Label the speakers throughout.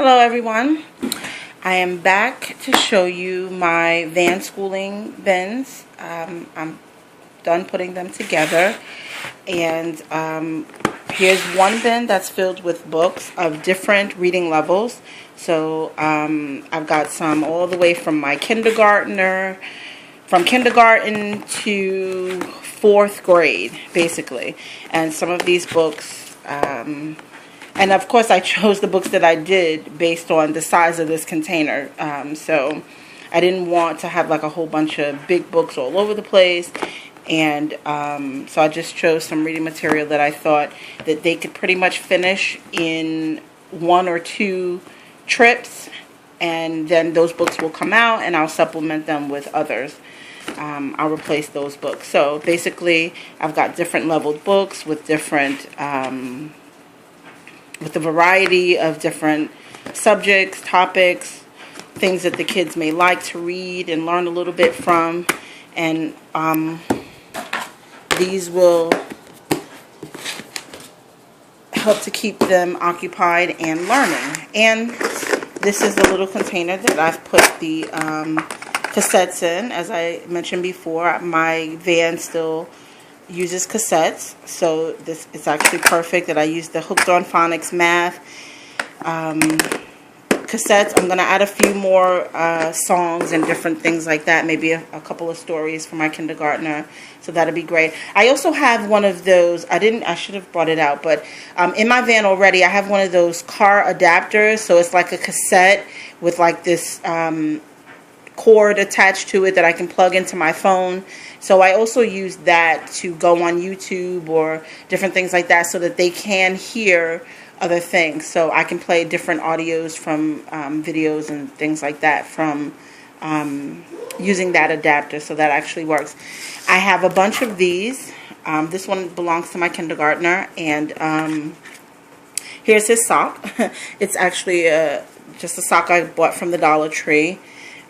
Speaker 1: Hello everyone. I am back to show you my van schooling bins. I'm done putting them together, and here's one bin that's filled with books of different reading levels. So I've got some all the way from my kindergarten to 4th grade, basically. And some of these books, and of course I chose the books that I did based on the size of this container. So I didn't want to have like a whole bunch of big books all over the place. And so I just chose some reading material that I thought that they could pretty much finish in 1 or 2 trips, and then those books will come out and I'll supplement them with others. I'll replace those books. So basically I've got different leveled books with different with a variety of different subjects, topics, things that the kids may like to read and learn a little bit from. And these will help to keep them occupied and learning. And this is the little container that I've put the cassettes in. As I mentioned before, my van still uses cassettes, so this is actually perfect that I use the Hooked on Phonics Math cassettes. I'm going to add a few more songs and different things like that, maybe a couple of stories for my kindergartner, so that'll be great. I also have one of those, I should have brought it out, but in my van already I have one of those car adapters, so it's like a cassette with like this cord attached to it that I can plug into my phone. So I also use that to go on YouTube or different things like that so that they can hear other things. So I can play different audios from videos and things like that from using that adapter. So that actually works. I have a bunch of these. This one belongs to my kindergartner, and here's his sock. It's actually just a sock I bought from the Dollar Tree.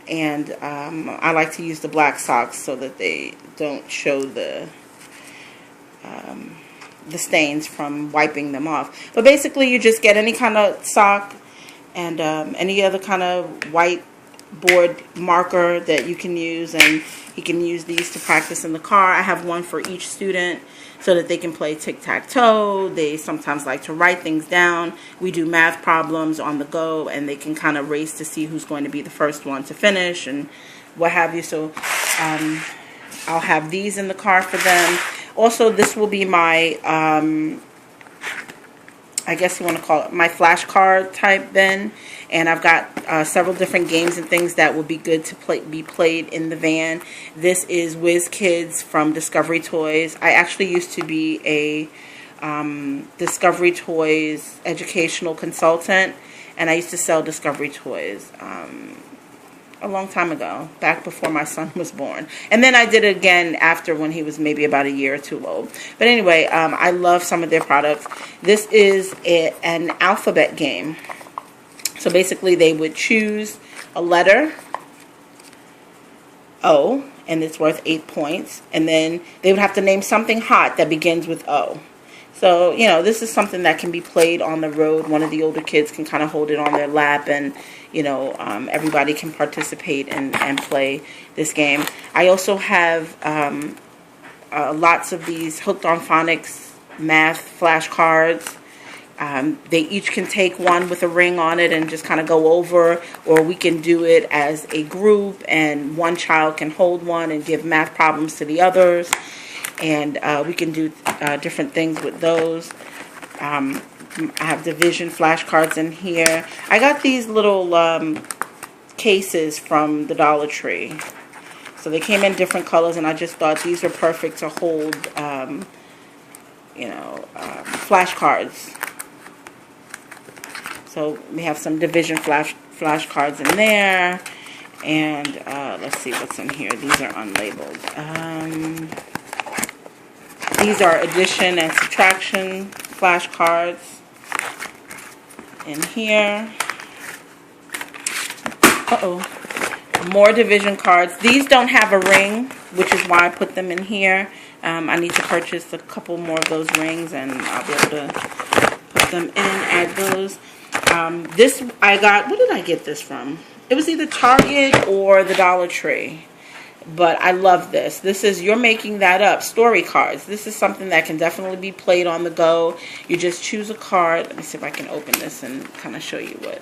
Speaker 1: And I like to use the black socks so that they don't show the stains from wiping them off. But basically you just get any kind of sock and any other kind of whiteboard marker that you can use, and you can use these to practice in the car. I have one for each student so that they can play tic-tac-toe. They sometimes like to write things down. We do math problems on the go, and they can kind of race to see who's going to be the first one to finish and what have you. So I'll have these in the car for them. Also, this will be my, I guess you want to call it my flashcard type bin. And I've got several different games and things that will be good to be played in the van. This is Whiz Kids from Discovery Toys. I actually used to be a Discovery Toys educational consultant, and I used to sell Discovery Toys a long time ago, back before my son was born. And then I did it again after, when he was maybe about a year or 2 old. But anyway, I love some of their products. This is an alphabet game. So basically they would choose a letter, O, and it's worth 8 points. And then they would have to name something hot that begins with O. So, you know, this is something that can be played on the road. One of the older kids can kind of hold it on their lap, and, you know, everybody can participate and play this game. I also have lots of these Hooked on Phonics Math flashcards. They each can take one with a ring on it and just kind of go over, or we can do it as a group, and one child can hold one and give math problems to the others, and we can do different things with those. I have division flashcards in here. I got these little cases from the Dollar Tree, so they came in different colors, and I just thought these were perfect to hold flashcards. So we have some division flashcards in there, and let's see what's in here. These are unlabeled. These are addition and subtraction flashcards in here. More division cards. These don't have a ring, which is why I put them in here. I need to purchase a couple more of those rings, and I'll be able to put them in, add those. This I got, what did I get this from? It was either Target or the Dollar Tree. But I love this. This is You're Making That Up story cards. This is something that can definitely be played on the go. You just choose a card. Let me see if I can open this and kind of show you what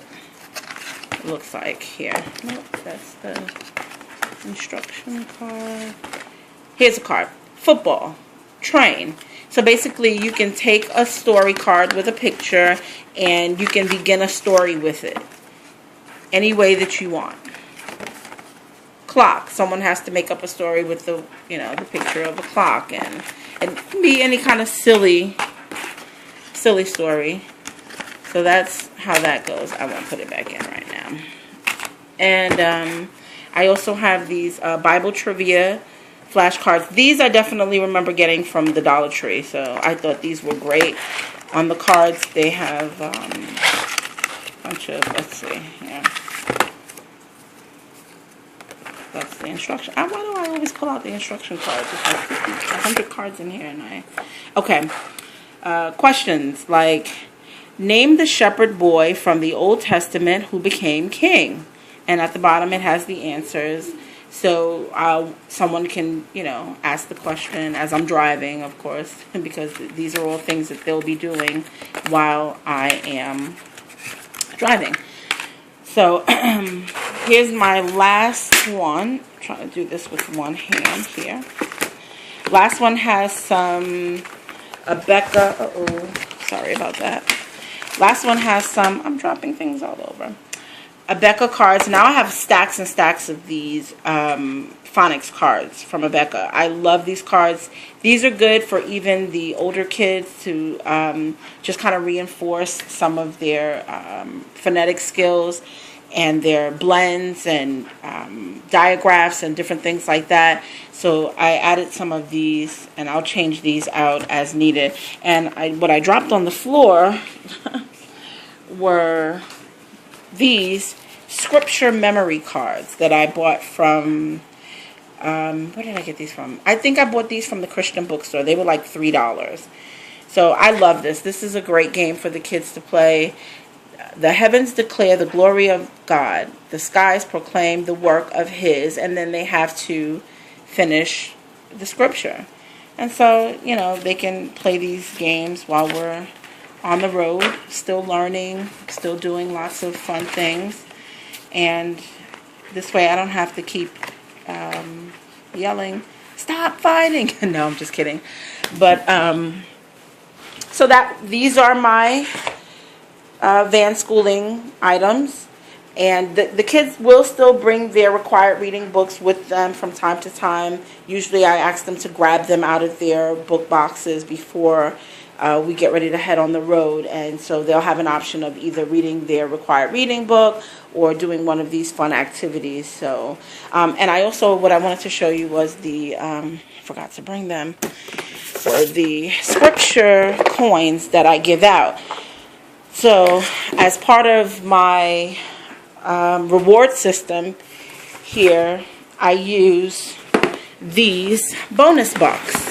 Speaker 1: it looks like here. Nope, that's the instruction card. Here's a card. Football. Train. So basically you can take a story card with a picture and you can begin a story with it any way that you want. Clock. Someone has to make up a story with the, the picture of a clock, and it can be any kind of silly story. So that's how that goes. I won't put it back in right now. And I also have these Bible trivia flashcards. These I definitely remember getting from the Dollar Tree, so I thought these were great. On the cards they have a bunch of, let's see, yeah. That's the instruction. Why do I always pull out the instruction cards? There's like 50, 100 cards in here, and okay. Questions like, name the shepherd boy from the Old Testament who became king. And at the bottom it has the answers. So someone can, ask the question as I'm driving, of course, because these are all things that they'll be doing while I am driving. So here's my last one. I'm trying to do this with one hand here. Last one has some Becca. Sorry about that. Last one has some, I'm dropping things all over. Becca cards. Now I have stacks and stacks of these Phonics cards from Becca. I love these cards. These are good for even the older kids to just kind of reinforce some of their phonetic skills and their blends and diagraphs and different things like that. So I added some of these, and I'll change these out as needed. And what I dropped on the floor were these scripture memory cards that I bought from, where did I get these from? I think I bought these from the Christian bookstore. They were like $3. So I love this. This is a great game for the kids to play. The heavens declare the glory of God. The skies proclaim the work of His. And then they have to finish the scripture. And so, they can play these games while we're on the road, still learning, still doing lots of fun things. And this way I don't have to keep yelling, stop fighting. No, I'm just kidding. But so these are my van schooling items. And the kids will still bring their required reading books with them from time to time. Usually I ask them to grab them out of their book boxes before we get ready to head on the road, and so they'll have an option of either reading their required reading book or doing one of these fun activities. So, and I also, what I wanted to show you was the, forgot to bring them, for the scripture coins that I give out. So, as part of my reward system here, I use these bonus bucks.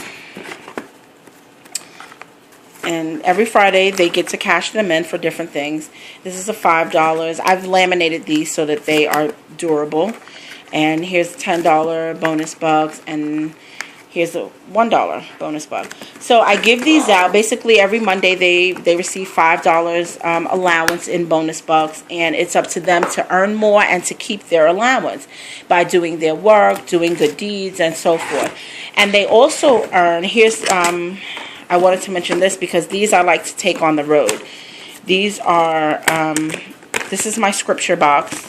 Speaker 1: And every Friday they get to cash them in for different things. This is a $5. I've laminated these so that they are durable. And here's $10 bonus bucks, and here's a $1 bonus buck. So I give these out. Basically every Monday they receive $5 allowance in bonus bucks, and it's up to them to earn more and to keep their allowance by doing their work, doing good deeds, and so forth. And they also earn, here's I wanted to mention this because these I like to take on the road. These are, this is my scripture box.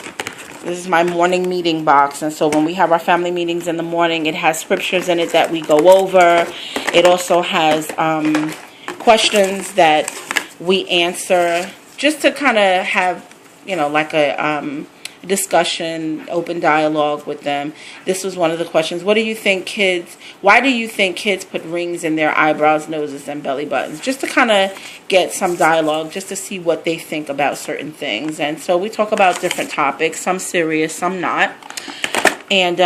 Speaker 1: This is my morning meeting box. And so when we have our family meetings in the morning, it has scriptures in it that we go over. It also has questions that we answer just to kind of have, like a discussion, open dialogue with them. This was one of the questions. Why do you think kids put rings in their eyebrows, noses, and belly buttons? Just to kind of get some dialogue, just to see what they think about certain things. And so we talk about different topics, some serious, some not. And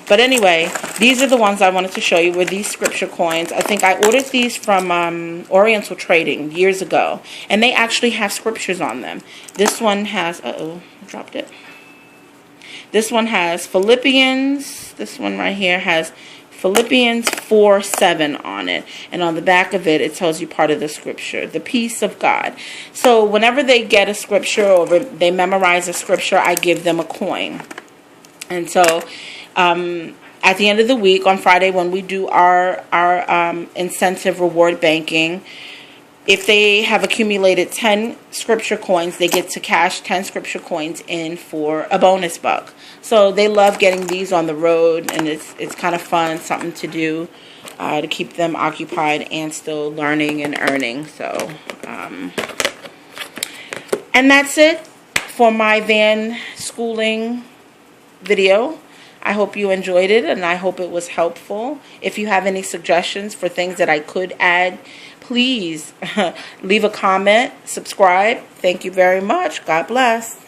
Speaker 1: but anyway, these are the ones I wanted to show you, were these scripture coins. I think I ordered these from Oriental Trading years ago, and they actually have scriptures on them. This one has, I dropped it. This one has Philippians, this one right here has Philippians 4:7 on it. And on the back of it, it tells you part of the scripture, the peace of God. So whenever they get a scripture or they memorize a scripture, I give them a coin. And so at the end of the week, on Friday, when we do our incentive reward banking, if they have accumulated 10 scripture coins, they get to cash 10 scripture coins in for a bonus buck. So they love getting these on the road, and it's kind of fun, something to do to keep them occupied and still learning and earning. So, and that's it for my van schooling video. I hope you enjoyed it, and I hope it was helpful. If you have any suggestions for things that I could add, please leave a comment, subscribe. Thank you very much. God bless.